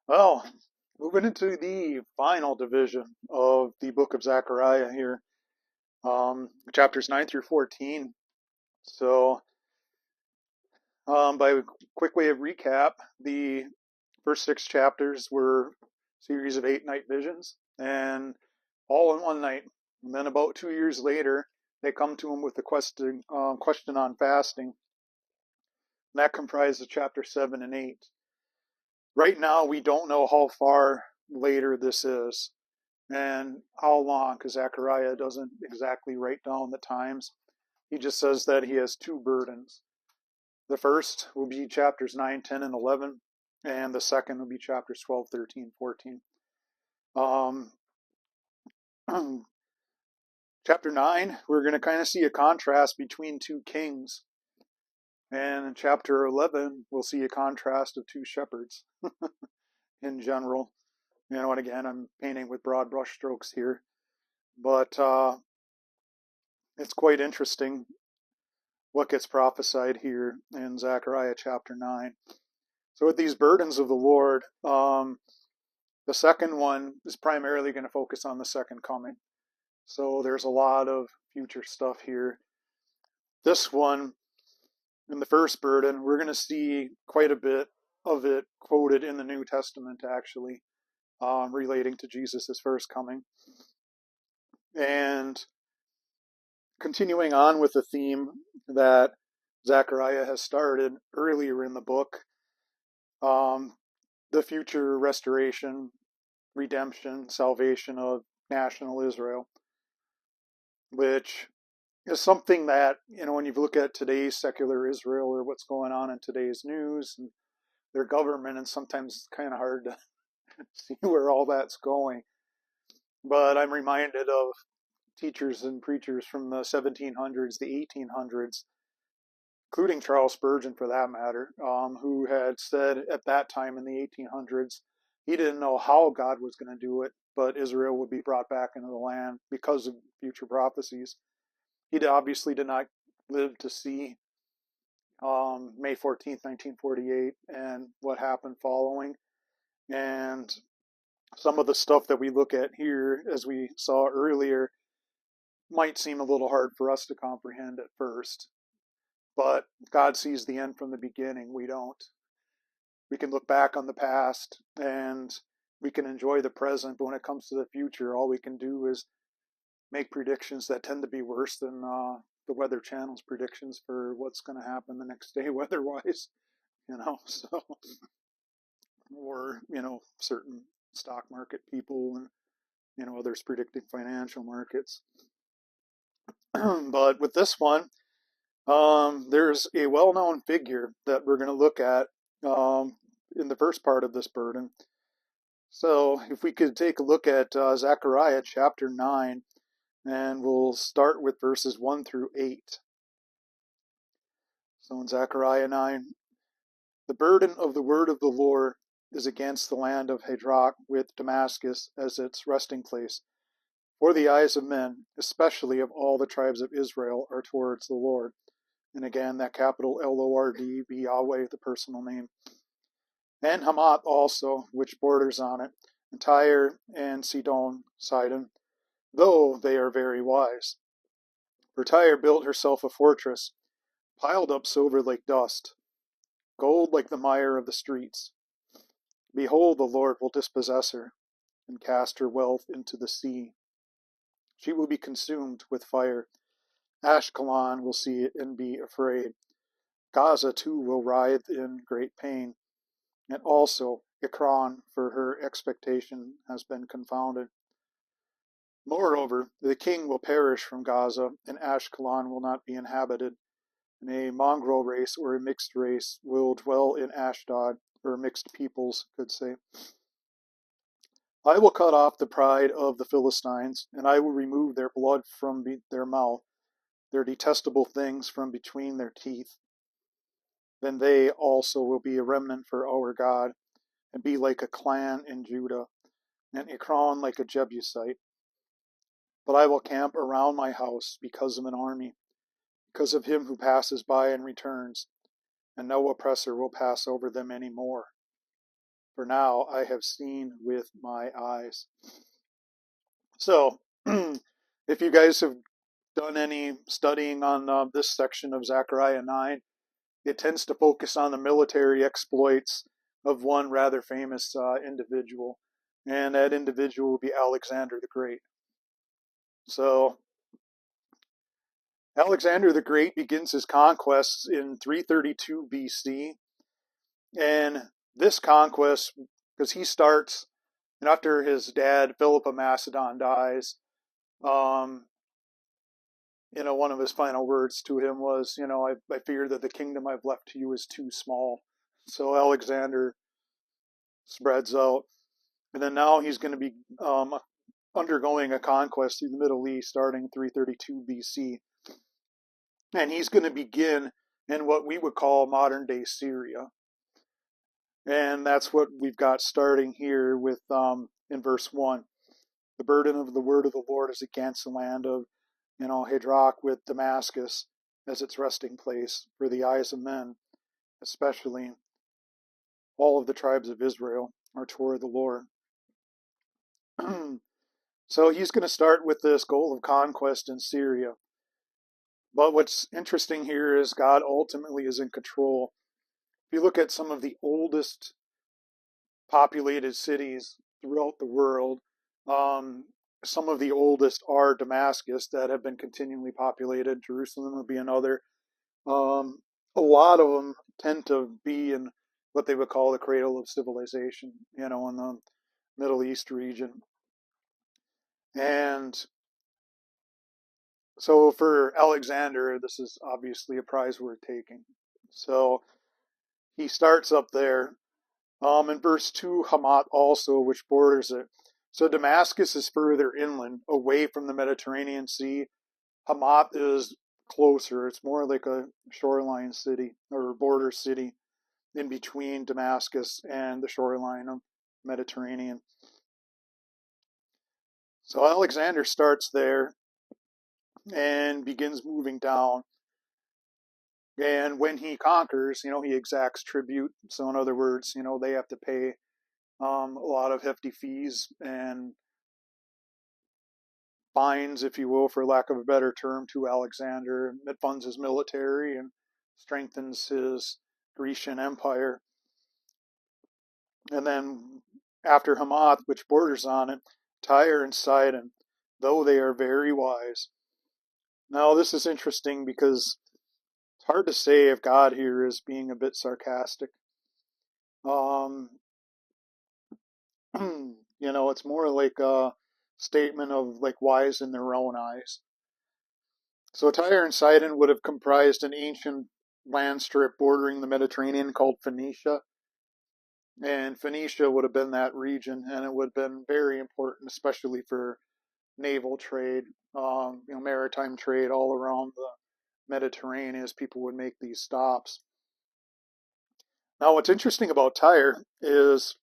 Well, moving into the final division of the book of Zechariah here, chapters 9 through 14. So, by quick way of recap, the first six chapters were a series of 8 night visions, and all in one night. And then about 2 years later, they come to him with a question on fasting. And that comprises chapter 7 and 8. Right now, we don't know how far later this is and how long, because Zechariah doesn't exactly write down the times. He just says that he has two burdens. The first will be chapters 9, 10, and 11, and the second will be chapters 12, 13, 14. Um, chapter 9, we're going to kind of see a contrast between two kings. And in chapter 11, we'll see a contrast of two shepherds in general. And again, I'm painting with broad brushstrokes here. But it's quite interesting what gets prophesied here in Zechariah chapter 9. So with these burdens of the Lord, the second one is primarily going to focus on the second coming. So there's a lot of future stuff here. This one, in the first burden, we're going to see quite a bit of it quoted in the New Testament, actually, relating to Jesus' first coming. And continuing on with the theme that Zechariah has started earlier in the book, the future restoration, redemption, salvation of national Israel, which is something that, when you look at today's secular Israel or what's going on in today's news and their government, and sometimes it's kind of hard to see where all that's going. But I'm reminded of teachers and preachers from the 1700s, the 1800s, including Charles Spurgeon for that matter, who had said at that time in the 1800s, he didn't know how God was going to do it, but Israel would be brought back into the land because of future prophecies. He obviously did not live to see May 14th, 1948, and what happened following. And some of the stuff that we look at here, as we saw earlier, might seem a little hard for us to comprehend at first. But God sees the end from the beginning. We don't. We can look back on the past and we can enjoy the present, but when it comes to the future, all we can do is make predictions that tend to be worse than the Weather Channel's predictions for what's going to happen the next day weather-wise, so, or, certain stock market people and, others predicting financial markets. But with this one, there's a well-known figure that we're going to look at in the first part of this burden. So if we could take a look at Zechariah chapter 9, and we'll start with verses 1 through 8. So in Zechariah 9, the burden of the word of the Lord is against the land of Hadrach, with Damascus as its resting place. For the eyes of men, especially of all the tribes of Israel, are towards the Lord. And again, that capital Lord be Yahweh, the personal name. And Hamath also, which borders on it, and Tyre and Sidon, though they are very wise. For Tyre built herself a fortress, piled up silver like dust, gold like the mire of the streets. Behold, the Lord will dispossess her, and cast her wealth into the sea. She will be consumed with fire. Ashkelon will see it and be afraid. Gaza too will writhe in great pain, and also Ekron, for her expectation has been confounded. Moreover, the king will perish from Gaza, and Ashkelon will not be inhabited. And a mongrel race or a mixed race will dwell in Ashdod, or mixed peoples could say. I will cut off the pride of the Philistines, and I will remove their blood from their mouth, their detestable things from between their teeth. Then they also will be a remnant for our God, and be like a clan in Judah, and Ekron like a Jebusite. But I will camp around my house because of an army, because of him who passes by and returns, and no oppressor will pass over them any more. for now I have seen with my eyes. So, if you guys have done any studying on this section of Zechariah 9, it tends to focus on the military exploits of one rather famous individual, and that individual will be Alexander the Great. So, Alexander the Great begins his conquests in 332 BC, and this conquest, because he starts, and after his dad, Philip of Macedon, dies, one of his final words to him was, I fear that the kingdom I've left to you is too small. So Alexander spreads out. And then now he's going to be undergoing a conquest through the Middle East starting 332 BC. And he's going to begin in what we would call modern day Syria. And that's what we've got starting here with in verse 1. The burden of the word of the Lord is against the land of Hadrach with Damascus as its resting place for the eyes of men, especially all of the tribes of Israel are toward the Lord. So he's going to start with this goal of conquest in Syria. But what's interesting here is God ultimately is in control. If you look at some of the oldest populated cities throughout the world, some of the oldest are Damascus that have been continually populated. Jerusalem would be another. A lot of them tend to be in what they would call the cradle of civilization, in the Middle East region. And so for Alexander, this is obviously a prize worth taking. So he starts up there. In verse 2, Hamat also, which borders it. So Damascus is further inland, away from the Mediterranean Sea. Hamat is closer. It's more like a shoreline city or border city in between Damascus and the shoreline of Mediterranean. So Alexander starts there and begins moving down. And when he conquers, he exacts tribute. So in other words, they have to pay a lot of hefty fees and fines, if you will, for lack of a better term, to Alexander. It funds his military and strengthens his Grecian empire. And then after Hamath, which borders on it, Tyre and Sidon, though they are very wise. Now this is interesting because it's hard to say if God here is being a bit sarcastic. It's more like a statement of like wise in their own eyes. So Tyre and Sidon would have comprised an ancient land strip bordering the Mediterranean called Phoenicia. And Phoenicia would have been that region, and it would have been very important, especially for naval trade, maritime trade all around the Mediterranean as people would make these stops. Now, what's interesting about Tyre is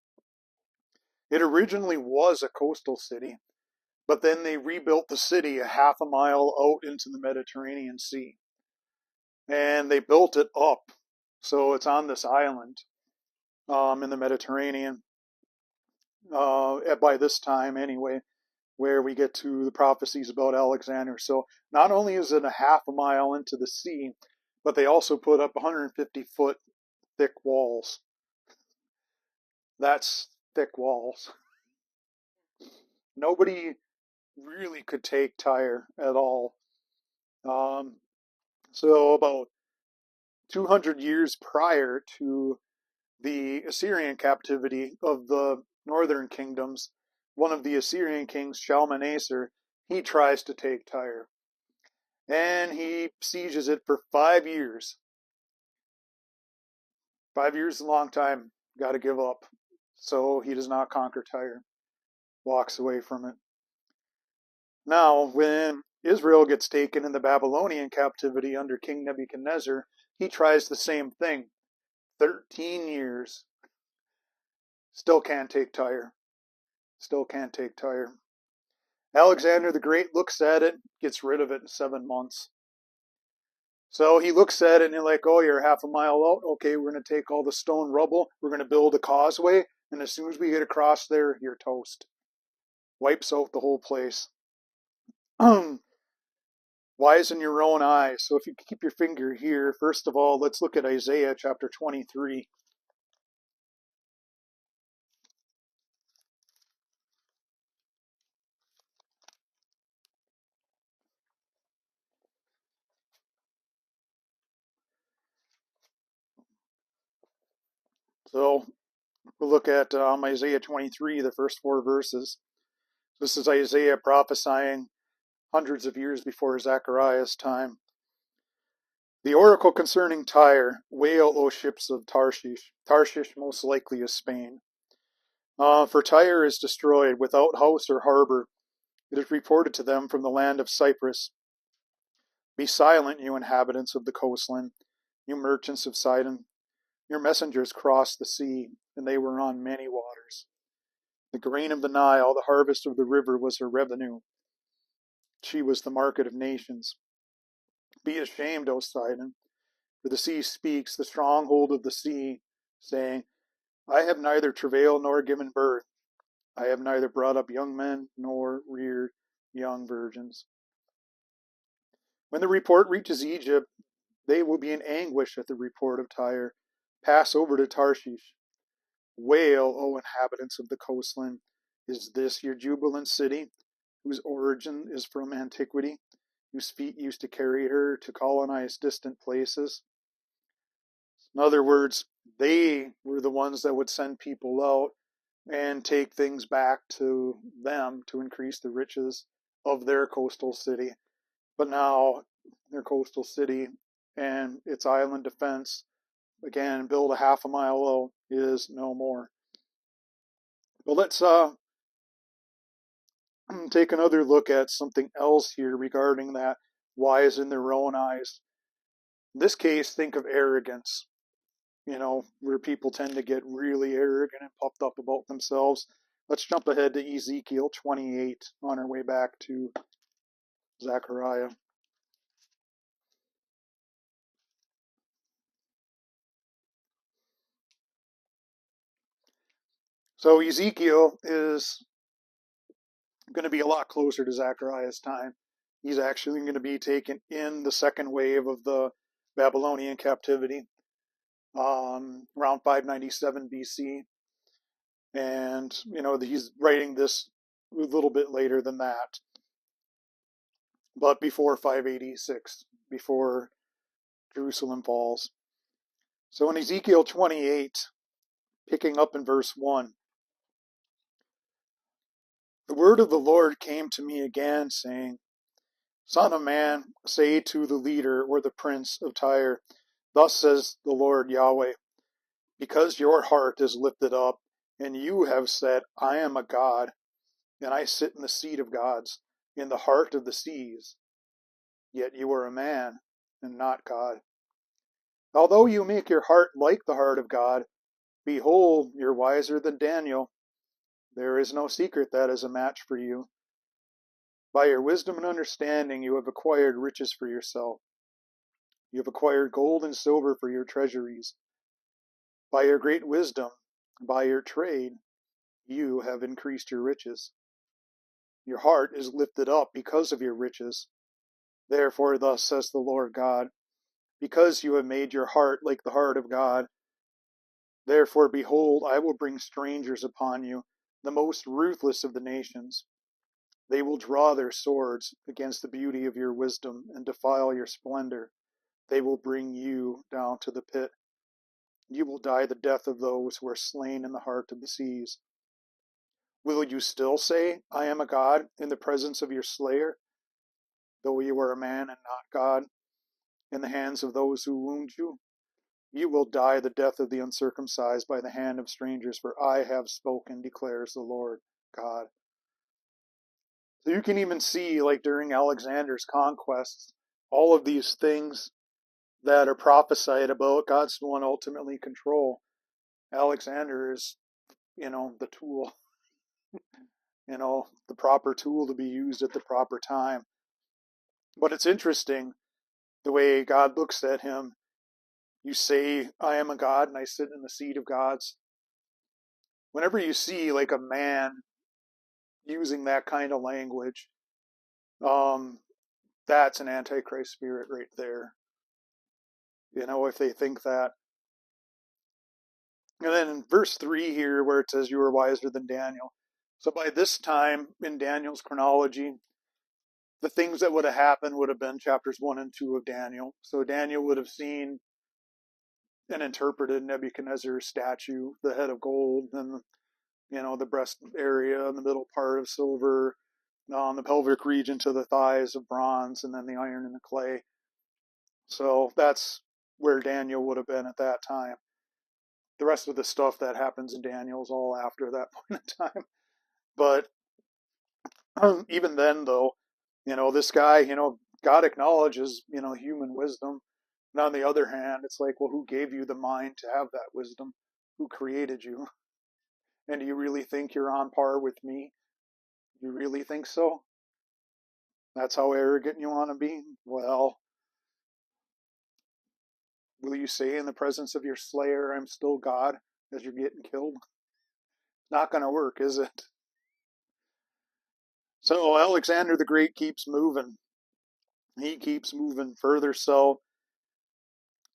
it originally was a coastal city, but then they rebuilt the city a half a mile out into the Mediterranean Sea. And they built it up, so it's on this island in the Mediterranean by this time anyway, where we get to the prophecies about Alexander. So not only is it a half a mile into the sea, but they also put up 150-foot thick walls. That's thick walls. Nobody really could take Tyre at all. So about 200 years prior to the Assyrian captivity of the northern kingdoms, one of the Assyrian kings, Shalmaneser, he tries to take Tyre. And he sieges it for 5 years. 5 years is a long time. Got to give up. So he does not conquer Tyre. Walks away from it. Now, when Israel gets taken in the Babylonian captivity under King Nebuchadnezzar, he tries the same thing. 13 years. Still can't take Tyre. Still can't take Tyre. Alexander the Great looks at it, gets rid of it in 7 months. So he looks at it and he's like, oh, you're half a mile out. Okay, we're going to take all the stone rubble. We're going to build a causeway. And as soon as we get across there, you're toast. Wipes out the whole place. Wise in your own eyes. So if you keep your finger here, first of all, let's look at Isaiah chapter 23. So we'll look at Isaiah 23, the first 4 verses. This is Isaiah prophesying hundreds of years before Zechariah's time. The oracle concerning Tyre, wail, O ships of Tarshish. Tarshish most likely is Spain. For Tyre is destroyed, without house or harbor. It is reported to them from the land of Cyprus. Be silent, you inhabitants of the coastland, you merchants of Sidon. Your messengers crossed the sea, and they were on many waters. The grain of the Nile, the harvest of the river, was her revenue. She was the market of nations. Be ashamed, O Sidon, for the sea speaks, the stronghold of the sea, saying, I have neither travailed nor given birth. I have neither brought up young men nor reared young virgins. When the report reaches Egypt, they will be in anguish at the report of Tyre. Pass over to Tarshish. Wail, O inhabitants of the coastland. Is this your jubilant city, whose origin is from antiquity, whose feet used to carry her to colonize distant places? In other words, they were the ones that would send people out and take things back to them to increase the riches of their coastal city. But now their coastal city and its island defense, again, build a half a mile low, is no more. But let's take another look at something else here regarding that wise in their own eyes. In this case, think of arrogance, where people tend to get really arrogant and puffed up about themselves. Let's jump ahead to Ezekiel 28 on our way back to Zechariah. So Ezekiel is going to be a lot closer to Zechariah's time. He's actually going to be taken in the second wave of the Babylonian captivity, around 597 BC. And, he's writing this a little bit later than that, but before 586, before Jerusalem falls. So in Ezekiel 28, picking up in verse 1, the word of the Lord came to me again, saying, Son of man, say to the leader or the prince of Tyre, Thus says the Lord Yahweh, because your heart is lifted up, and you have said, I am a god, and I sit in the seat of gods, in the heart of the seas. Yet you are a man, and not God. Although you make your heart like the heart of God, behold, you're wiser than Daniel. There is no secret that is a match for you. By your wisdom and understanding you have acquired riches for yourself. You have acquired gold and silver for your treasuries. By your great wisdom, by your trade, you have increased your riches. Your heart is lifted up because of your riches. Therefore, thus says the Lord God, because you have made your heart like the heart of God, therefore, behold, I will bring strangers upon you, the most ruthless of the nations. They will draw their swords against the beauty of your wisdom and defile your splendor. They will bring you down to the pit. You will die the death of those who are slain in the heart of the seas. Will you still say, I am a god, in the presence of your slayer, though you are a man and not God, in the hands of those who wound you? You will die the death of the uncircumcised by the hand of strangers, for I have spoken, declares the Lord God. So you can even see, like during Alexander's conquests, all of these things that are prophesied about, God's the one ultimately control. Alexander is, the tool, the proper tool to be used at the proper time. But it's interesting the way God looks at him. You say, I am a God and I sit in the seat of gods. whenever you see like a man using that kind of language, um, that's an antichrist spirit right there. If they think that. And then in verse 3 here, where it says, "You are wiser than Daniel." So by this time in Daniel's chronology, the things that would have happened would have been chapters 1 and 2 of Daniel. So Daniel would have seen and interpreted Nebuchadnezzar's statue, the head of gold, and the breast area and the middle part of silver, on the pelvic region to the thighs of bronze, and then the iron and the clay. So that's where Daniel would have been at that time. The rest of the stuff that happens in Daniel is all after that point in time. But even then, though, this guy, God acknowledges, human wisdom. And on the other hand, it's like, well, who gave you the mind to have that wisdom? Who created you? And do you really think you're on par with me? You really think so? That's how arrogant you want to be? Well, will you say in the presence of your slayer, "I'm still God," as you're getting killed? Not going to work, is it? So Alexander the Great keeps moving. He keeps moving further south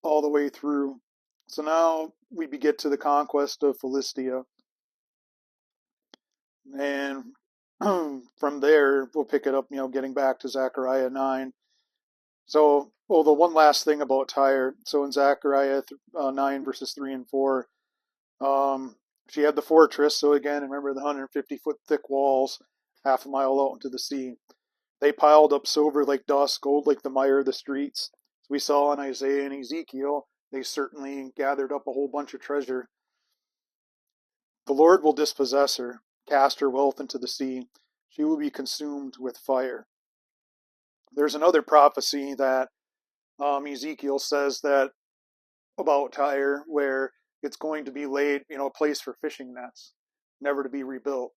all the way through. So now we get to the conquest of Philistia. And from there, we'll pick it up, getting back to Zechariah 9. So, the one last thing about Tyre. So in Zechariah 9, verses 3 and 4, she had the fortress. So again, remember the 150-foot thick walls, half a mile out into the sea. They piled up silver like dust, gold like the mire of the streets. As we saw in Isaiah and Ezekiel, they certainly gathered up a whole bunch of treasure. The Lord will dispossess her, cast her wealth into the sea. She will be consumed with fire. There's another prophecy that Ezekiel says that about Tyre, where it's going to be laid, a place for fishing nets, never to be rebuilt.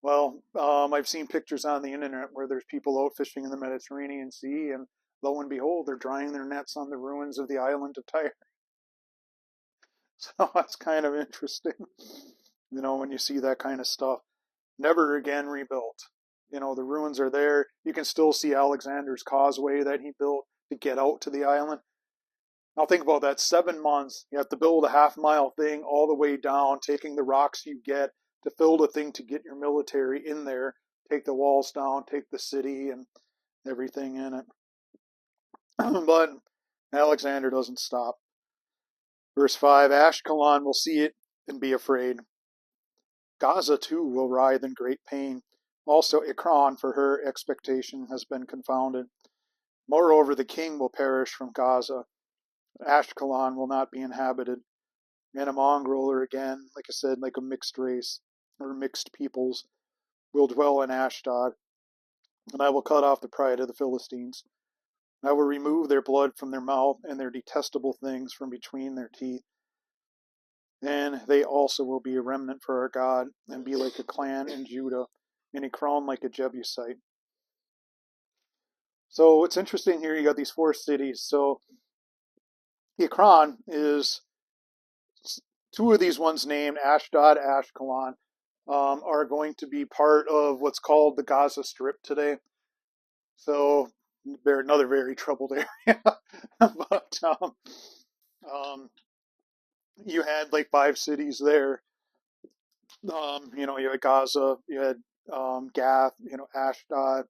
Well, I've seen pictures on the internet where there's people out fishing in the Mediterranean Sea, and lo and behold, they're drying their nets on the ruins of the island of Tyre. So that's kind of interesting, when you see that kind of stuff. Never again rebuilt. The ruins are there. You can still see Alexander's causeway that he built to get out to the island. Now think about that, 7 months. You have to build a half-mile thing all the way down, taking the rocks you get to fill the thing to get your military in there, take the walls down, take the city and everything in it. But Alexander doesn't stop. Verse 5, Ashkelon will see it and be afraid. Gaza too will writhe in great pain. Also Ekron, for her expectation has been confounded. Moreover, the king will perish from Gaza. Ashkelon will not be inhabited. And a mongrel, or again, like I said, like a mixed race, or mixed peoples, will dwell in Ashdod. And I will cut off the pride of the Philistines. I will remove their blood from their mouth, and their detestable things from between their teeth. And they also will be a remnant for our God, and be like a clan in Judah, and Ekron like a Jebusite. So what's interesting here, you got these 4 cities. So Ekron is 2 of these ones named Ashdod, Ashkelon, are going to be part of what's called the Gaza Strip today. So they're another very troubled area. But you had like 5 cities there. You had Gaza, you had Gath, Ashdod,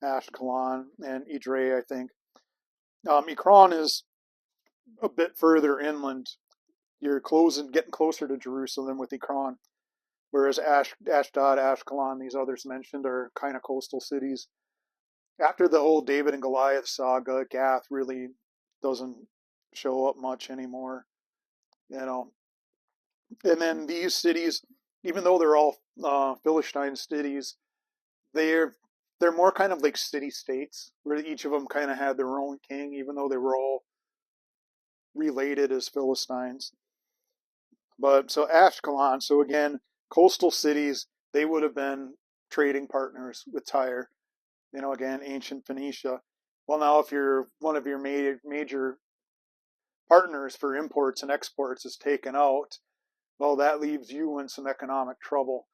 Ashkelon, and Idre, I think. Ekron is a bit further inland. You're getting closer to Jerusalem with Ekron, whereas Ashdod, Ashkelon, these others mentioned are kind of coastal cities. After the whole David and Goliath saga, Gath really doesn't show up much anymore. And then these cities, even though they're all Philistine cities, they're more kind of like city-states, where each of them kind of had their own king, even though they were all related as Philistines. But so Ashkelon, so again, coastal cities, they would have been trading partners with Tyre. Again, ancient Phoenicia. Well, now if you're one of your major partners for imports and exports is taken out, well, that leaves you in some economic trouble.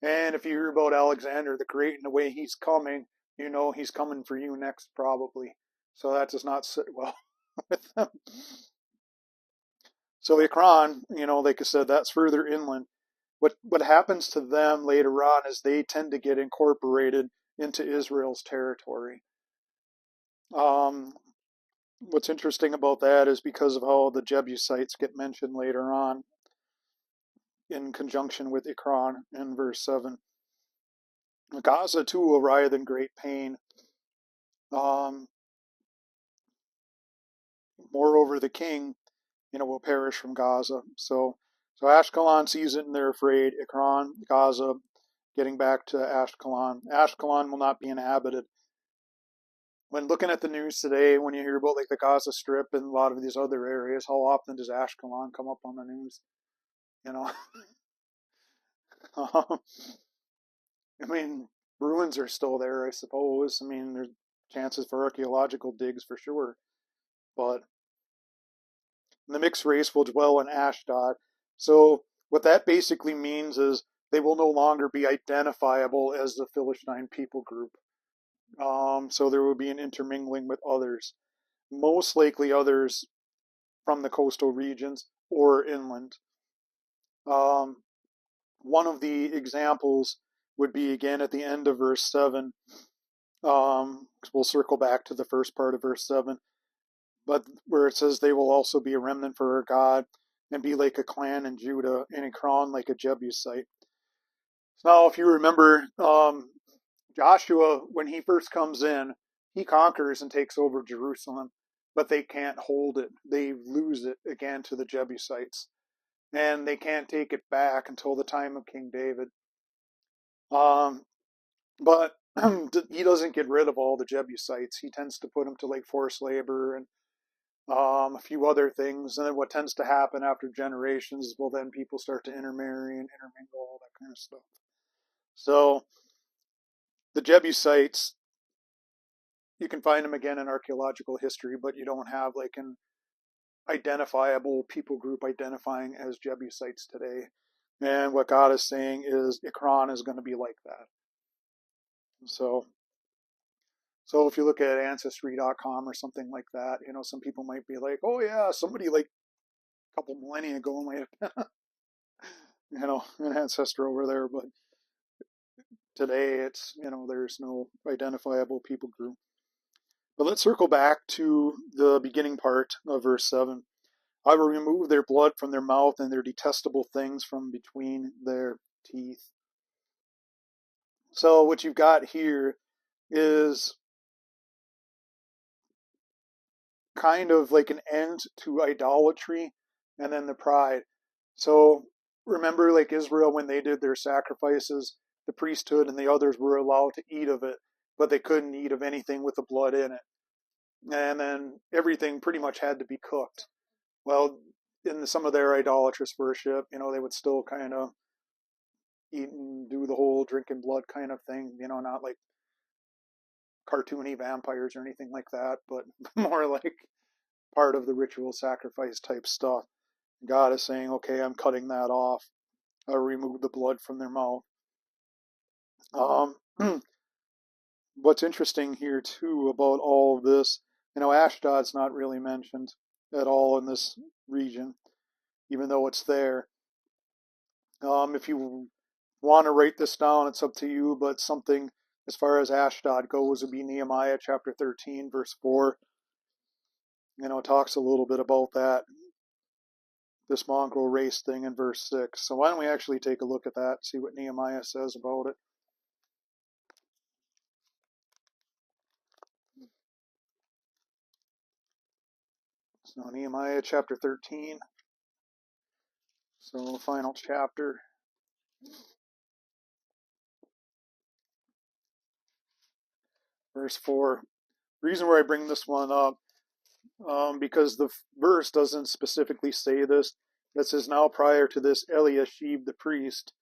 And if you hear about Alexander the Great and the way he's coming, you know he's coming for you next, probably. So that does not sit well with them. So Ekron, like I said, that's further inland. What happens to them later on is they tend to get incorporated into Israel's territory. What's interesting about that is because of how the Jebusites get mentioned later on in conjunction with Ekron in verse 7. Gaza too will writhe in great pain. Moreover, the king, will perish from Gaza. So Ashkelon sees it and they're afraid. Ekron, Gaza, getting back to Ashkelon. Ashkelon will not be inhabited. When looking at the news today, when you hear about like the Gaza Strip and a lot of these other areas, how often does Ashkelon come up on the news? I mean, ruins are still there, I suppose. I mean, there's chances for archaeological digs for sure. But the mixed race will dwell in Ashdod. So what that basically means is they will no longer be identifiable as the Philistine people group. So there will be an intermingling with others, most likely others from the coastal regions or inland. One of the examples would be again at the end of verse 7. We'll circle back to the first part of verse 7. But where it says they will also be a remnant for our God and be like a clan in Judah and Ekron like a Jebusite. Now, if you remember, Joshua, when he first comes in, he conquers and takes over Jerusalem, but they can't hold it. They lose it again to the Jebusites, and they can't take it back until the time of King David. But he doesn't get rid of all the Jebusites. He tends to put them to like forced labor and a few other things. And then what tends to happen after generations, well, then people start to intermarry and intermingle, all that kind of stuff. So the Jebusites, you can find them again in archaeological history, but you don't have like an identifiable people group identifying as Jebusites today. And what God is saying is Ekron is going to be like that. So if you look at Ancestry.com or something like that, some people might be like, oh yeah, somebody like a couple millennia ago might have been, an ancestor over there, but today it's, there's no identifiable people group. But let's circle back to the beginning part of verse 7. I will remove their blood from their mouth and their detestable things from between their teeth. So what you've got here is kind of like an end to idolatry and then the pride. So remember, like Israel, when they did their sacrifices, the priesthood and the others were allowed to eat of it, but they couldn't eat of anything with the blood in it. And then everything pretty much had to be cooked. Well, in some of their idolatrous worship, they would still kind of eat and do the whole drinking blood kind of thing, not like cartoony vampires or anything like that, but more like part of the ritual sacrifice type stuff. God is saying, okay, I'm cutting that off. I'll remove the blood from their mouth. What's interesting here too about all of this, Ashdod's not really mentioned at all in this region, even though it's there. If you want to write this down, it's up to you, but something as far as Ashdod goes would be Nehemiah chapter 13, verse 4. It talks a little bit about that, this mongrel race thing in verse 6. So why don't we actually take a look at that, see what Nehemiah says about it. So Nehemiah chapter 13. So final chapter. Verse 4. The reason why I bring this one up, because the verse doesn't specifically say this. It says, now prior to this, Eliashib the priest,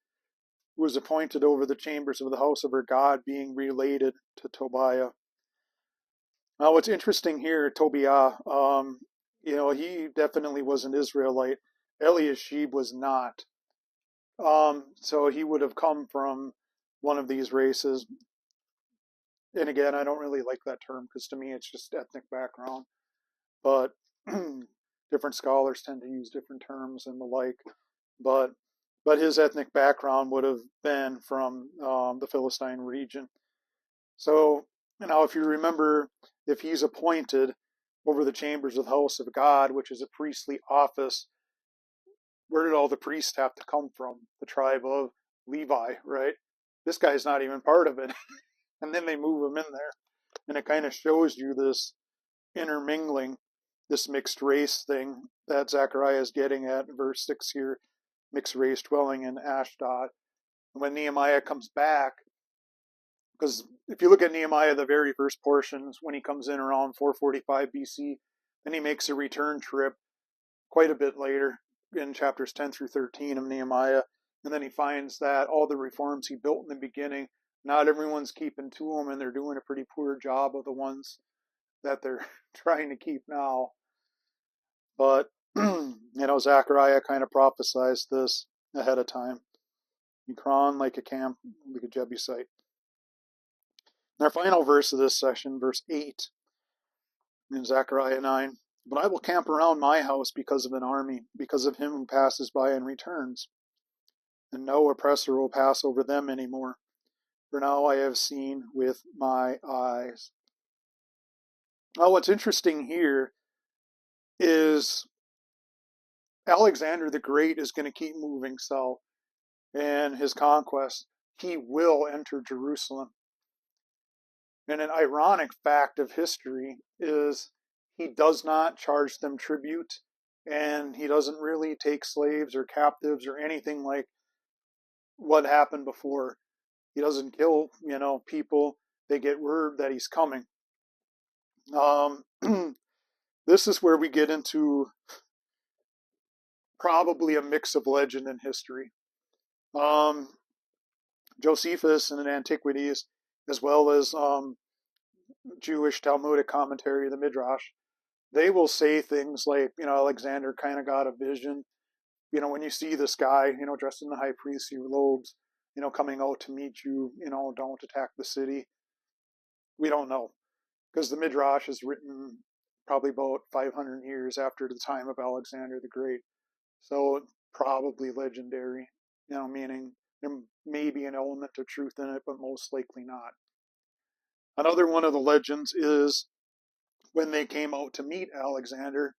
who was appointed over the chambers of the house of her God, being related to Tobiah. Now what's interesting here, Tobiah, he definitely was an Israelite. Eliashib was not. So he would have come from one of these races. And again, I don't really like that term because to me it's just ethnic background. But different scholars tend to use different terms and the like. But his ethnic background would have been from the Philistine region. So now, if you remember, if he's appointed over the chambers of the house of God, which is a priestly office, where did all the priests have to come from? The tribe of Levi, right? This guy's not even part of it. And then they move him in there. And it kind of shows you this intermingling, this mixed race thing that Zechariah is getting at in verse 6 here, mixed race dwelling in Ashdod. And when Nehemiah comes back, because if you look at Nehemiah, the very first portions, when he comes in around 445 BC, then he makes a return trip quite a bit later in chapters 10 through 13 of Nehemiah. And then he finds that all the reforms he built in the beginning, not everyone's keeping to them, and they're doing a pretty poor job of the ones that they're trying to keep now. But, Zechariah kind of prophesies this ahead of time. Ekron like a camp, like a Jebusite. And our final verse of this session, verse 8, in Zechariah 9. But I will camp around my house because of an army, because of him who passes by and returns. And no oppressor will pass over them anymore. For now I have seen with my eyes. Now what's interesting here is Alexander the Great is going to keep moving south in his conquest. He will enter Jerusalem. And an ironic fact of history is he does not charge them tribute, and he doesn't really take slaves or captives or anything like what happened before. He doesn't kill, people. They get word that he's coming. This is where we get into probably a mix of legend and history. Josephus in Antiquities, as well as Jewish Talmudic commentary, the Midrash, they will say things like, Alexander kind of got a vision. When you see this guy, dressed in the high priestly robes, coming out to meet you, don't attack the city. We don't know, because the Midrash is written probably about 500 years after the time of Alexander the Great. So probably legendary, meaning there may be an element of truth in it, but most likely not. Another one of the legends is when they came out to meet Alexander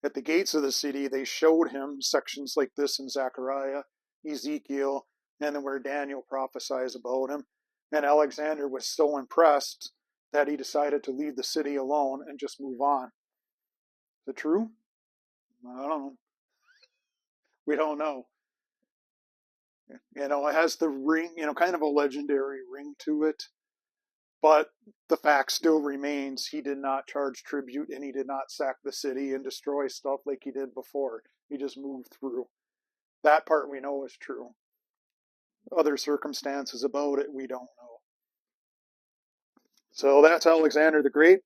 at the gates of the city, they showed him sections like this in Zechariah, Ezekiel, and then where Daniel prophesies about him. And Alexander was so impressed that he decided to leave the city alone and just move on. Is it true? I don't know. We don't know. It has the ring, kind of a legendary ring to it. But the fact still remains he did not charge tribute, and he did not sack the city and destroy stuff like he did before. He just moved through. That part we know is true. Other circumstances about it, we don't know. So that's Alexander the Great.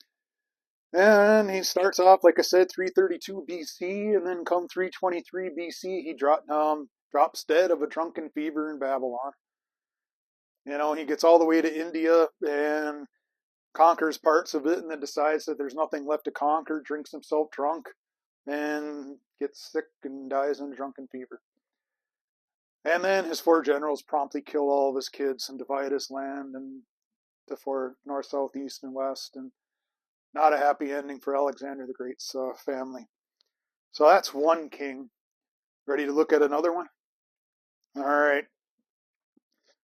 And he starts off, like I said, 332 BC, and then come 323 BC, he drops dead of a drunken fever in Babylon. He gets all the way to India and conquers parts of it, and then decides that there's nothing left to conquer, drinks himself drunk, and gets sick and dies in a drunken fever. And then his 4 generals promptly kill all of his kids and divide his land into 4 north, south, east, and west, and not a happy ending for Alexander the Great's family. So that's one king. Ready to look at another one? All right.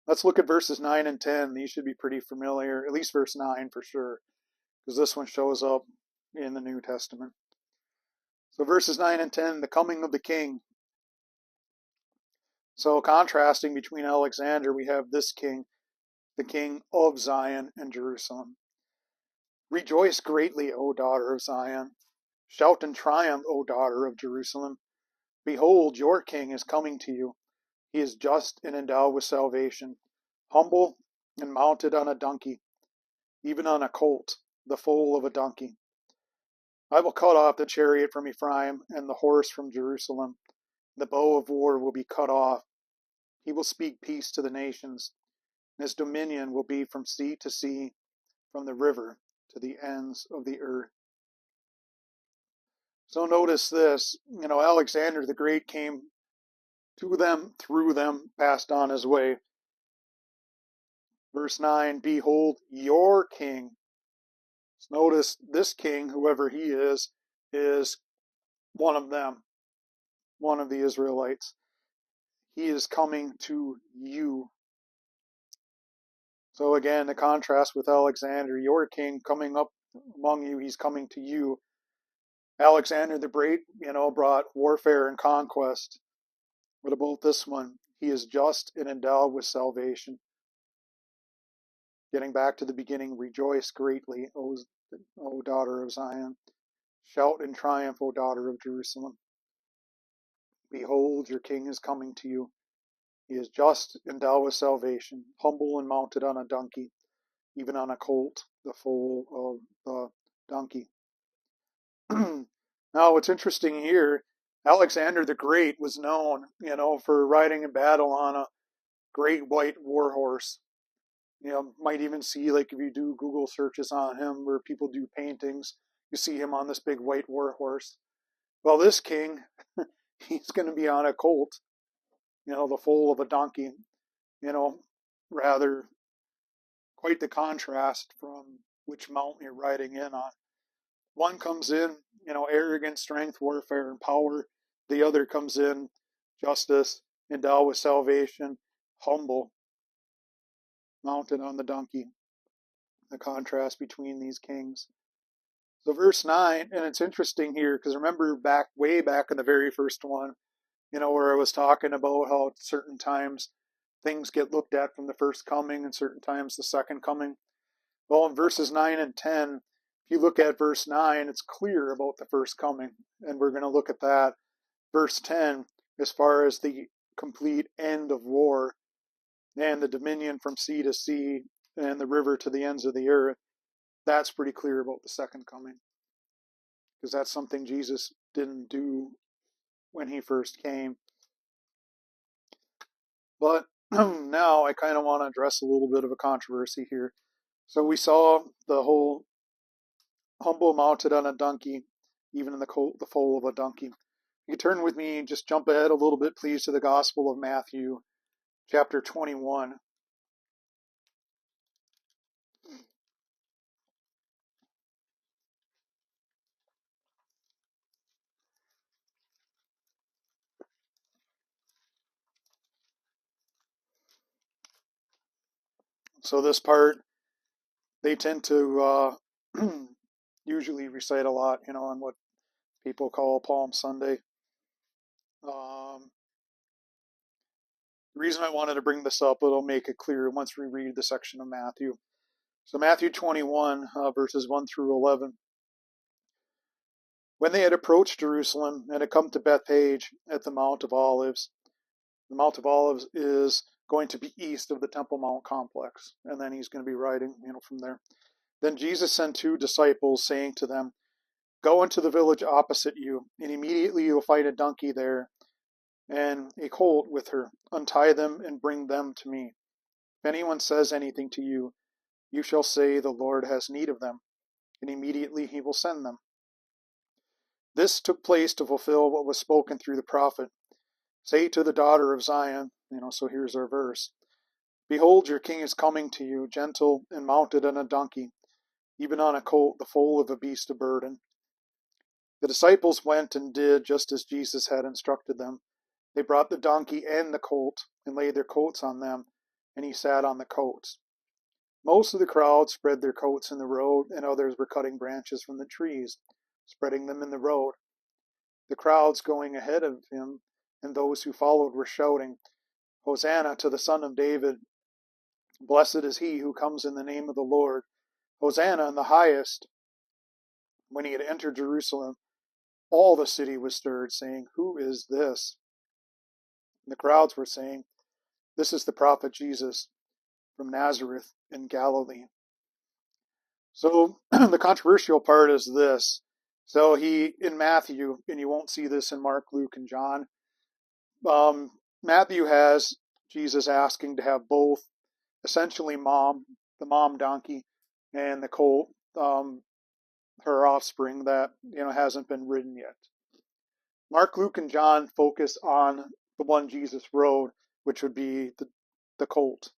Let's look at verses 9 and 10. These should be pretty familiar, at least verse 9 for sure, because this one shows up in the New Testament. So verses 9 and 10, the coming of the king. So contrasting between Alexander, we have this king, the king of Zion and Jerusalem. Rejoice greatly, O daughter of Zion. Shout in triumph, O daughter of Jerusalem. Behold, your king is coming to you. He is just and endowed with salvation, humble and mounted on a donkey, even on a colt, the foal of a donkey. I will cut off the chariot from Ephraim and the horse from Jerusalem. The bow of war will be cut off He will speak peace to the nations. His dominion will be from sea to sea, from the river to the ends of the earth. So notice this, Alexander the Great came to them, through them, passed on his way. Verse 9, behold, your king. So notice this king, whoever he is one of them, one of the Israelites. He is coming to you. So again, the contrast with Alexander, your king coming up among you, he's coming to you. Alexander the Great, brought warfare and conquest. What about this one? He is just and endowed with salvation. Getting back to the beginning, rejoice greatly, O daughter of Zion. Shout in triumph, O daughter of Jerusalem. Behold, your king is coming to you. He is just, endowed with salvation, humble and mounted on a donkey, even on a colt, the foal of the donkey. Now, what's interesting here, Alexander the Great was known, for riding in battle on a great white war horse. Might even see, like if you do Google searches on him where people do paintings, you see him on this big white war horse. Well, this king, he's going to be on a colt, the foal of a donkey, rather quite the contrast from which mount you're riding in on. One comes in, arrogant strength, warfare, and power. The other comes in, justice, endowed with salvation, humble, mounted on the donkey. The contrast between these kings. So verse 9, and it's interesting here, because remember way back in the very first one, where I was talking about how at certain times things get looked at from the first coming and certain times the second coming. Well, in verses 9 and 10, if you look at verse 9, it's clear about the first coming, and we're going to look at that. Verse 10, as far as the complete end of war and the dominion from sea to sea and the river to the ends of the earth, that's pretty clear about the second coming, because that's something Jesus didn't do when he first came. But now I kind of want to address a little bit of a controversy here. So we saw the whole humble mounted on a donkey, even in the foal of a donkey. You can turn with me, just jump ahead a little bit, please, to the Gospel of Matthew, chapter 21. So this part, they tend to usually recite a lot, on what people call Palm Sunday. The reason I wanted to bring this up, it'll make it clear once we read the section of Matthew. So Matthew 21, verses 1 through 11. When they had approached Jerusalem and had come to Bethphage at the Mount of Olives, the Mount of Olives is going to be east of the Temple Mount complex, and then he's going to be riding, from there. Then Jesus sent 2 disciples, saying to them, go into the village opposite you, and immediately you will find a donkey there, and a colt with her. Untie them and bring them to me. If anyone says anything to you, you shall say, the Lord has need of them, and immediately he will send them. This took place to fulfill what was spoken through the prophet. Say to the daughter of Zion, so here's our verse. Behold, your king is coming to you, gentle and mounted on a donkey, even on a colt, the foal of a beast of burden. The disciples went and did just as Jesus had instructed them. They brought the donkey and the colt and laid their coats on them, and he sat on the coats. Most of the crowd spread their coats in the road, and others were cutting branches from the trees, spreading them in the road. The crowds going ahead of him and those who followed were shouting, Hosanna to the Son of David. Blessed is he who comes in the name of the Lord. Hosanna in the highest. When he had entered Jerusalem, all the city was stirred, saying, Who is this? And the crowds were saying, This is the prophet Jesus from Nazareth in Galilee. So the controversial part is this. So in Matthew, and you won't see this in Mark, Luke, and John, Matthew has Jesus asking to have both, essentially the mom donkey, and the colt, her offspring that hasn't been ridden yet. Mark, Luke, and John focus on the one Jesus rode, which would be the colt.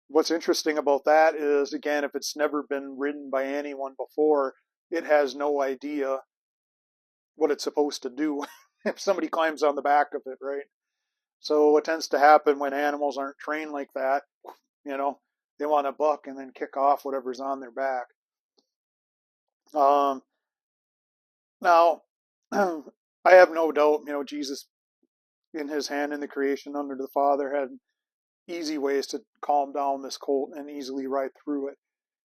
What's interesting about that is, again, if it's never been ridden by anyone before, it has no idea what it's supposed to do if somebody climbs on the back of it, right? So what tends to happen when animals aren't trained like that, they want to buck and then kick off whatever's on their back. Now, I have no doubt, Jesus in his hand in the creation under the Father had easy ways to calm down this colt and easily ride through it,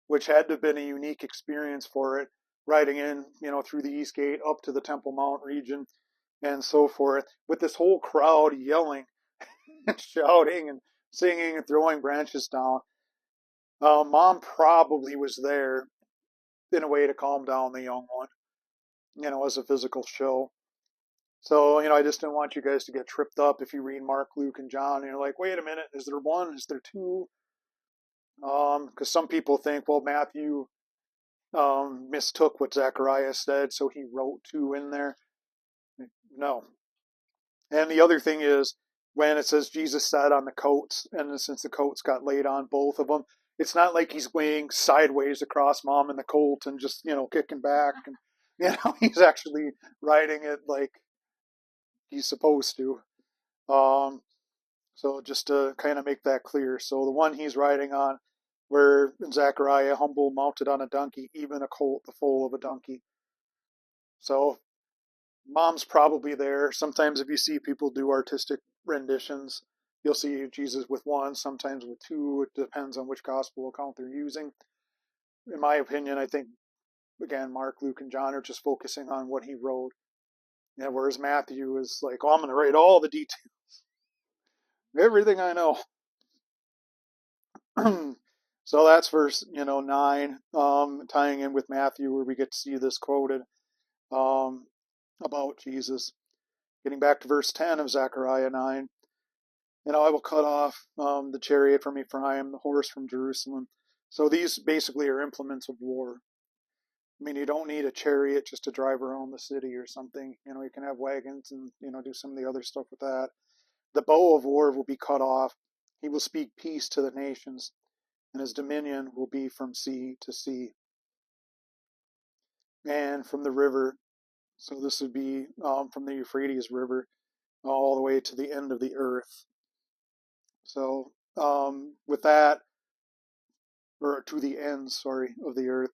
which had to have been a unique experience for it, riding in, through the East Gate up to the Temple Mount region and so forth, with this whole crowd yelling and shouting and singing and throwing branches down. Mom probably was there in a way to calm down the young one, as a physical show. So, I just didn't want you guys to get tripped up if you read Mark, Luke, and John, and you're like, wait a minute, is there one? Is there two? Because some people think, well, Matthew mistook what Zechariah said, so he wrote two in there. No. And the other thing is, when it says Jesus sat on the coats, and since the coats got laid on both of them, it's not like he's weighing sideways across mom and the colt and just, kicking back. And, he's actually riding it like he's supposed to. So just to kind of make that clear. So the one he's riding on, where in Zechariah, humble, mounted on a donkey, even a colt, the foal of a donkey. So mom's probably there. Sometimes if you see people do artistic renditions, you'll see Jesus with one, sometimes with two. It depends on which gospel account they're using. In my opinion, I think, again, Mark, Luke, and John are just focusing on what he wrote. Whereas Matthew is like, oh, I'm going to write all the details. Everything I know. So that's verse 9, tying in with Matthew, where we get to see this quoted about Jesus. Getting back to verse 10 of Zechariah 9, I will cut off the chariot from Ephraim, the horse from Jerusalem. So these basically are implements of war. I mean, you don't need a chariot just to drive around the city or something. You can have wagons and do some of the other stuff with that. The bow of war will be cut off. He will speak peace to the nations, and his dominion will be from sea to sea and from the river. So this would be from the Euphrates River all the way to the end of the earth. So with that, or to the end, of the earth.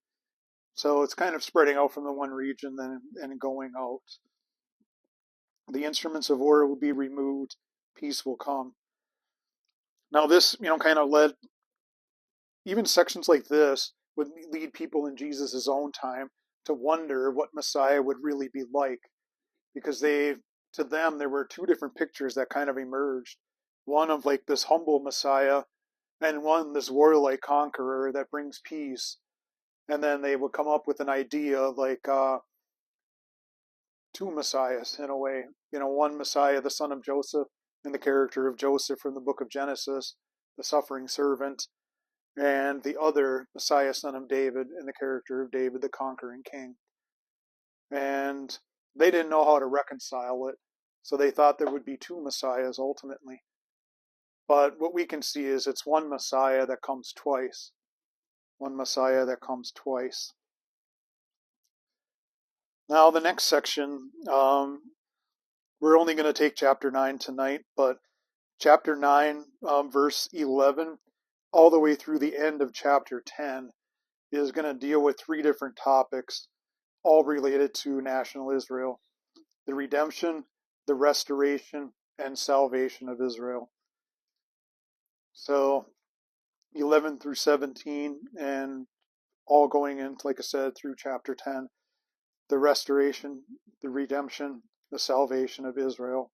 So it's kind of spreading out from the one region and going out. The instruments of war will be removed. Peace will come. Now this, kind of led, even sections like this would lead people in Jesus' own time to wonder what Messiah would really be like, because to them, there were two different pictures that kind of emerged. One of like this humble Messiah, and one this warlike conqueror that brings peace. And then they would come up with an idea of like two messiahs in a way. One Messiah, the son of Joseph, in the character of Joseph from the book of Genesis, the suffering servant, and the other Messiah, son of David, in the character of David, the conquering king. And they didn't know how to reconcile it, so they thought there would be two messiahs ultimately. But what we can see is it's one Messiah that comes twice. One Messiah that comes twice. Now, the next section, we're only going to take chapter 9 tonight, but chapter 9, verse 11, all the way through the end of chapter 10, is going to deal with three different topics, all related to national Israel: the redemption, the restoration, and salvation of Israel. So 11 through 17, and all going into, like I said, through chapter 10, the restoration, the redemption, the salvation of Israel.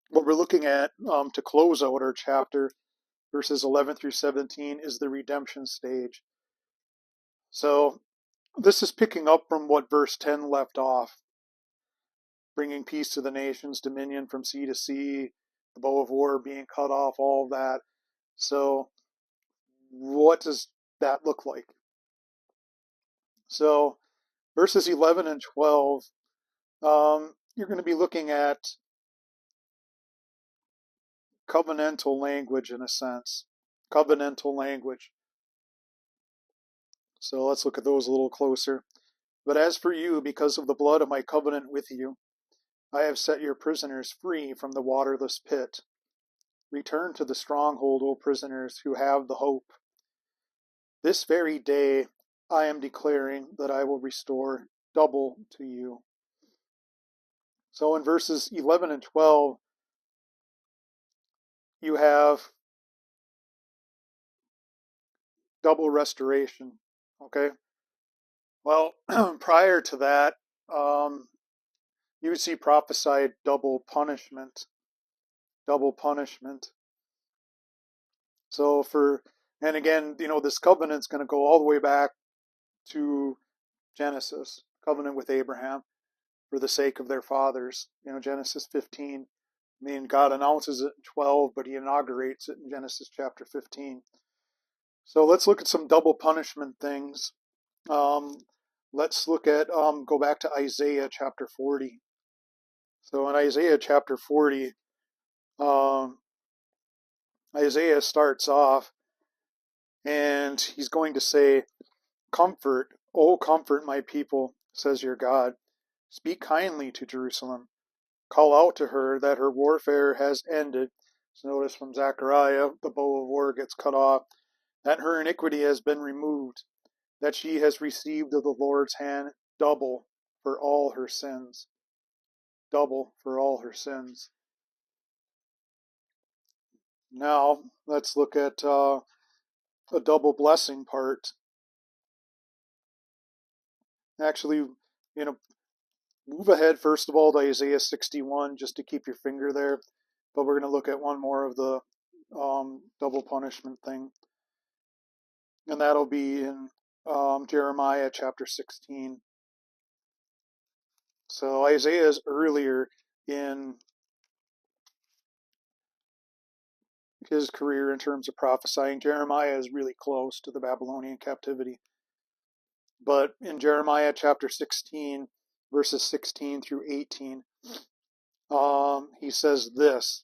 What we're looking at to close out our chapter, verses 11 through 17, is the redemption stage. So this is picking up from what verse 10 left off, bringing peace to the nations, dominion from sea to sea, the bow of war being cut off, all of that. So what does that look like? So verses 11 and 12, you're going to be looking at covenantal language in a sense. Covenantal language. So let's look at those a little closer. But as for you, because of the blood of my covenant with you, I have set your prisoners free from the waterless pit. Return to the stronghold, O prisoners who have the hope. This very day I am declaring that I will restore double to you. So in verses 11 and 12, you have double restoration. Okay? Well, prior to that, you would see prophesied double punishment. Double punishment. So and again, this covenant's going to go all the way back to Genesis, covenant with Abraham for the sake of their fathers. Genesis 15. I mean, God announces it in 12, but he inaugurates it in Genesis chapter 15. So let's look at some double punishment things. Let's look at, go back to Isaiah chapter 40. So in Isaiah chapter 40, Isaiah starts off and he's going to say, "Comfort, oh comfort my people, says your God. Speak kindly to Jerusalem. Call out to her that her warfare has ended." So notice from Zechariah, the bow of war gets cut off. That her iniquity has been removed, that she has received of the Lord's hand double for all her sins. Double for all her sins. Now, let's look at a double blessing part. Actually, move ahead first of all to Isaiah 61 just to keep your finger there. But we're going to look at one more of the double punishment thing. And that'll be in Jeremiah chapter 16. So Isaiah is earlier in his career in terms of prophesying. Jeremiah is really close to the Babylonian captivity. But in Jeremiah chapter 16, verses 16 through 18, he says this,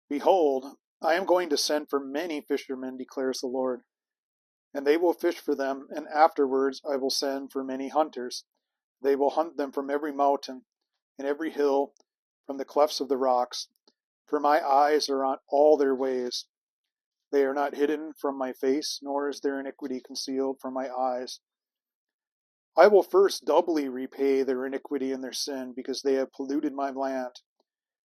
"Behold, I am going to send for many fishermen, declares the Lord, and they will fish for them, and afterwards I will send for many hunters. They will hunt them from every mountain and every hill, from the clefts of the rocks. For my eyes are on all their ways. They are not hidden from my face, nor is their iniquity concealed from my eyes. I will first doubly repay their iniquity and their sin, because they have polluted my land,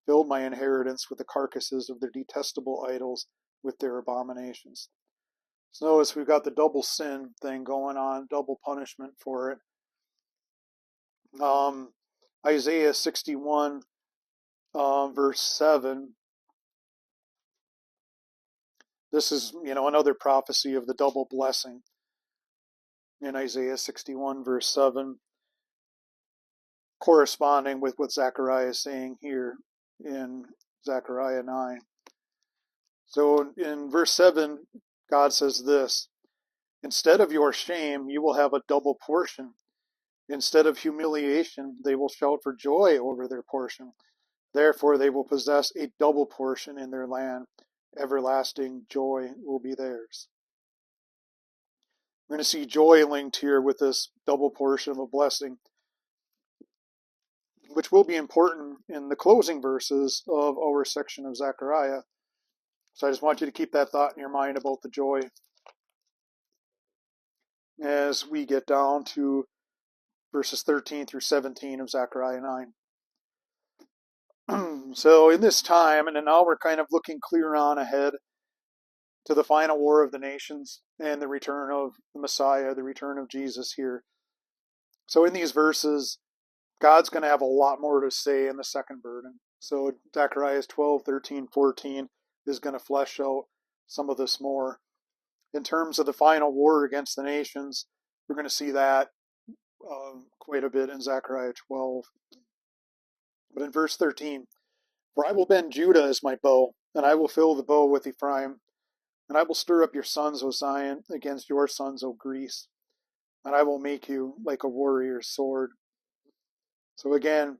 filled my inheritance with the carcasses of their detestable idols, with their abominations." So notice we've got the double sin thing going on, double punishment for it. Isaiah 61, verse 7. This is, another prophecy of the double blessing. In Isaiah 61, verse 7, corresponding with what Zechariah is saying here in Zechariah 9. So in verse 7, God says this, "Instead of your shame, you will have a double portion. Instead of humiliation, they will shout for joy over their portion. Therefore, they will possess a double portion in their land. Everlasting joy will be theirs." We're going to see joy linked here with this double portion of a blessing, which will be important in the closing verses of our section of Zechariah. So I just want you to keep that thought in your mind about the joy as we get down to verses 13 through 17 of Zechariah 9. So in this time, and now we're kind of looking clear on ahead to the final war of the nations and the return of the Messiah, the return of Jesus here. So in these verses, God's going to have a lot more to say in the second burden. So Zechariah 12, 13, 14 is going to flesh out some of this more. In terms of the final war against the nations, we're going to see that quite a bit in Zechariah 12. But in verse 13, For I will bend Judah as my bow, and I will fill the bow with Ephraim, and I will stir up your sons, O Zion, against your sons, O Greece, and I will make you like a warrior's sword. So again,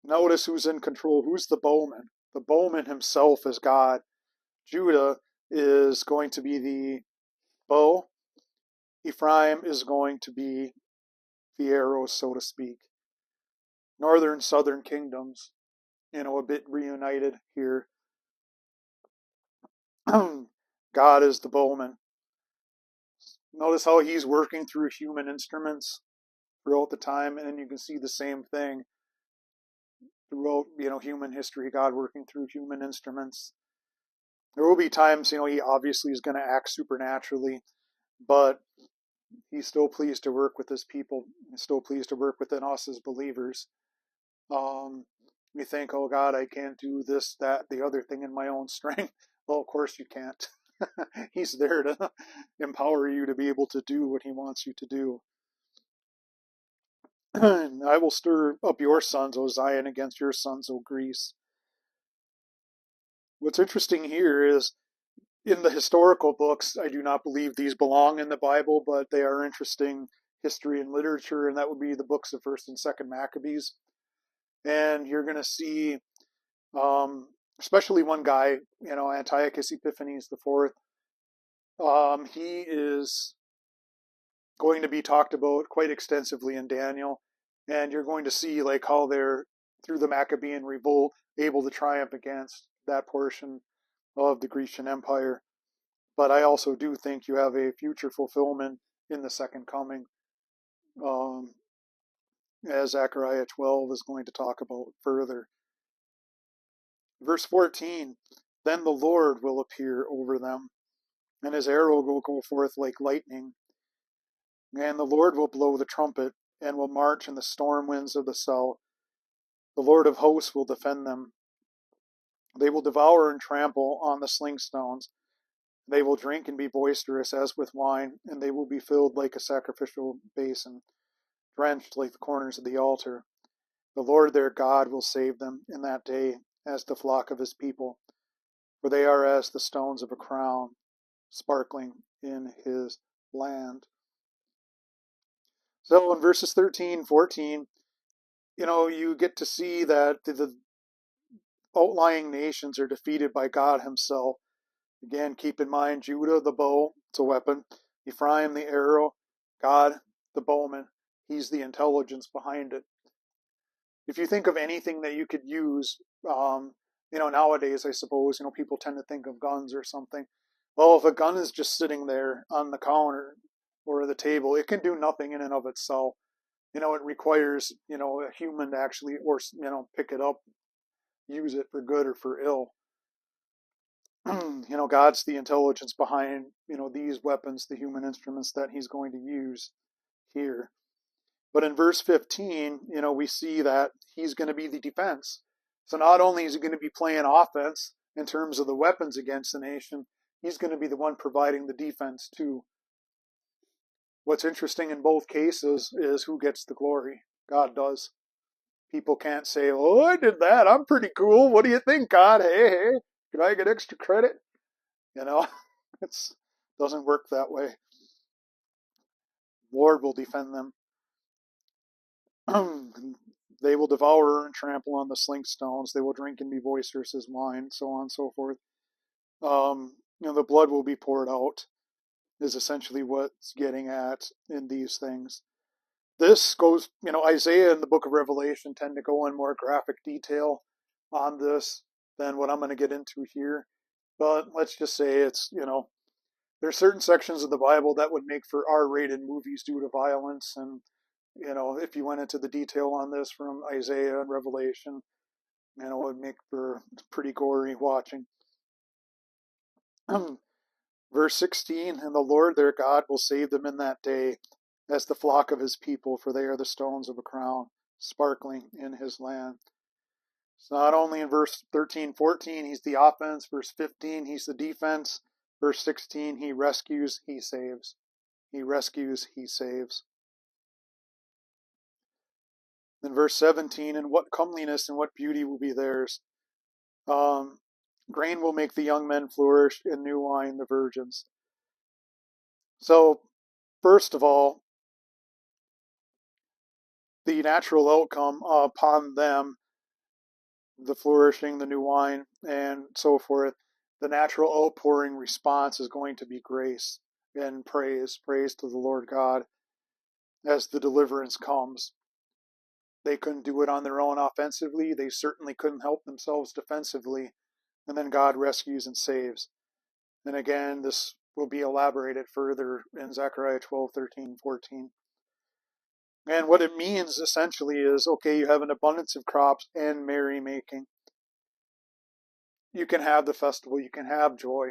notice who's in control. Who's the bowman? The bowman himself is God. Judah is going to be the bow. Ephraim is going to be the arrows, so to speak. Northern, southern kingdoms, a bit reunited here. God is the bowman. Notice how he's working through human instruments throughout the time, and you can see the same thing throughout, human history, God working through human instruments. There will be times, he obviously is going to act supernaturally, but he's still pleased to work with his people. He's still pleased to work within us as believers. We think, oh God, I can't do this, that, the other thing in my own strength. Well, of course you can't. He's there to empower you to be able to do what he wants you to do. I will stir up your sons, O Zion, against your sons, O Greece. What's interesting here is in the historical books, I do not believe these belong in the Bible, but they are interesting history and literature, and that would be the books of 1st and 2nd Maccabees. And you're going to see, especially one guy, Antiochus Epiphanes IV, he is going to be talked about quite extensively in Daniel, and you're going to see like how they're, through the Maccabean revolt, able to triumph against that portion of the Grecian Empire. But I also do think you have a future fulfillment in the second coming, as Zechariah 12 is going to talk about further. Verse 14, then the Lord will appear over them, and his arrow will go forth like lightning. And the Lord will blow the trumpet, and will march in the storm winds of the south. The Lord of hosts will defend them. They will devour and trample on the sling stones. They will drink and be boisterous as with wine, and they will be filled like a sacrificial basin, drenched like the corners of the altar. The Lord their God will save them in that day as the flock of his people, for they are as the stones of a crown, sparkling in his land. So in verses 13, 14, you get to see that the outlying nations are defeated by God himself. Again, keep in mind, Judah, the bow, it's a weapon. Ephraim, the arrow. God, the bowman. He's the intelligence behind it. If you think of anything that you could use, nowadays, I suppose, people tend to think of guns or something. Well, if a gun is just sitting there on the counter or the table, it can do nothing in and of itself. It requires, a human to actually, or, pick it up, use it for good or for ill. God's the intelligence behind, these weapons, the human instruments that he's going to use here. But in verse 15, we see that he's going to be the defense. So not only is he going to be playing offense in terms of the weapons against the nation, he's going to be the one providing the defense too. What's interesting in both cases is who gets the glory. God does. People can't say, oh, I did that. I'm pretty cool. What do you think, God? Hey, can I get extra credit? It doesn't work that way. Lord will defend them. They will devour and trample on the sling stones. They will drink and be boisterous as wine, so on and so forth. The blood will be poured out, is essentially what's getting at in these things. This goes, Isaiah and the book of Revelation tend to go in more graphic detail on this than what I'm going to get into here. But let's just say it's, there's certain sections of the Bible that would make for R-rated movies due to violence. And, if you went into the detail on this from Isaiah and Revelation, it would make for pretty gory watching. Verse 16, and the Lord their God will save them in that day as the flock of his people, for they are the stones of a crown, sparkling in his land. So not only in verse 13, 14, he's the offense. Verse 15, he's the defense. Verse 16, he rescues, he saves. He rescues, he saves. In verse 17, and what comeliness and what beauty will be theirs. Grain will make the young men flourish, and new wine the virgins. So, first of all, the natural outcome upon them, the flourishing, the new wine, and so forth, the natural outpouring response is going to be grace and praise to the Lord God as the deliverance comes. They couldn't do it on their own offensively. They certainly couldn't help themselves defensively. And then God rescues and saves. And again, this will be elaborated further in Zechariah 12, 13, 14. And what it means essentially is, okay, you have an abundance of crops and merrymaking. You can have the festival, you can have joy.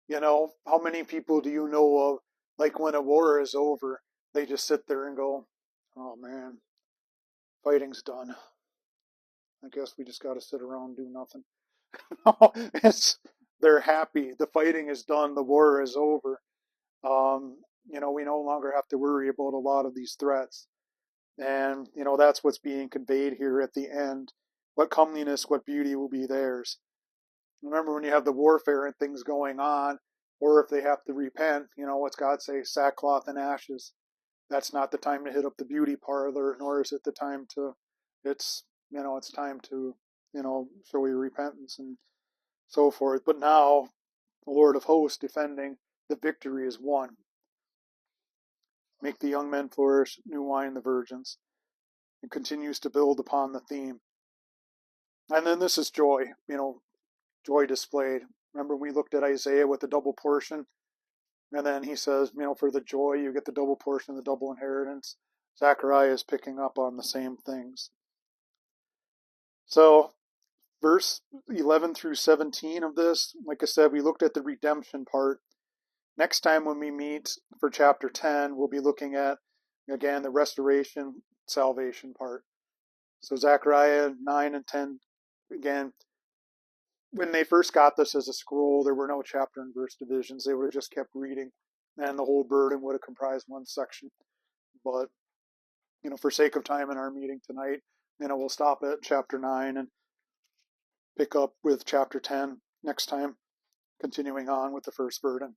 You know, how many people do you know of, like when a war is over, they just sit there and go, oh man, fighting's done. I guess we just got to sit around and do nothing. They're happy. The fighting is done. The war is over. We no longer have to worry about a lot of these threats. And, that's what's being conveyed here at the end. What comeliness, what beauty will be theirs. Remember when you have the warfare and things going on, or if they have to repent, what's God say? Sackcloth and ashes. That's not the time to hit up the beauty parlor, nor is it the time to, it's time to, show your repentance and so forth. But now, the Lord of hosts defending, the victory is won. Make the young men flourish, new wine the virgins. It continues to build upon the theme. And then this is joy, joy displayed. Remember we looked at Isaiah with the double portion? And then he says, for the joy, you get the double portion, the double inheritance. Zechariah is picking up on the same things. So, verse 11 through 17 of this, like I said, we looked at the redemption part. Next time when we meet for chapter 10, we'll be looking at, again, the restoration, salvation part. So Zechariah 9 and 10, again, when they first got this as a scroll, there were no chapter and verse divisions. They would have just kept reading, and the whole burden would have comprised one section. But, for sake of time in our meeting tonight, we'll stop at chapter 9 and pick up with chapter 10 next time, continuing on with the first burden.